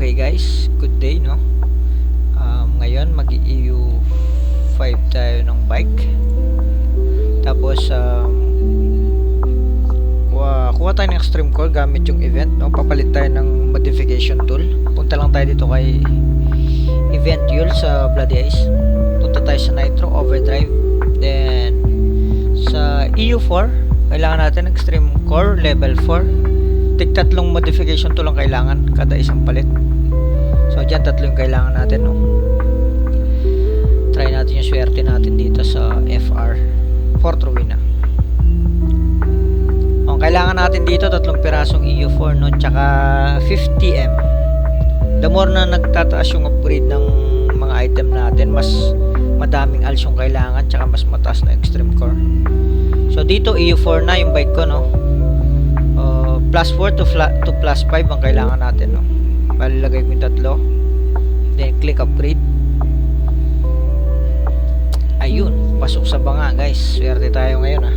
Okay guys, good day no. Ngayon mag-EU 5 tayo ng bike. Tapos kuha tayo ng extreme core gamit yung event no. Papalit tayo ng modification tool. Punta lang tayo dito kay event tool sa Bloody Ice. Punta tayo sa Nitro Overdrive. Then sa EU4 kailangan natin extreme core level 4. Tatlong modification tool ang kailangan kada isang palit. So dyan tatlo yung kailangan natin no. Try natin yung swerte natin dito sa FR for Ruina. Ang kailangan natin dito tatlong pirasong EU4 no, tsaka 50M. The more na nagtataas yung upgrade ng mga item natin, mas madaming alts yung kailangan, tsaka mas mataas na extreme core. So dito EU4 na yung bike ko no. Plus 4 to plus 5 ang kailangan natin no. Malalagay ko yung tatlo, then click upgrade. Ayun, pasok sa banga guys. Swerte tayo ngayon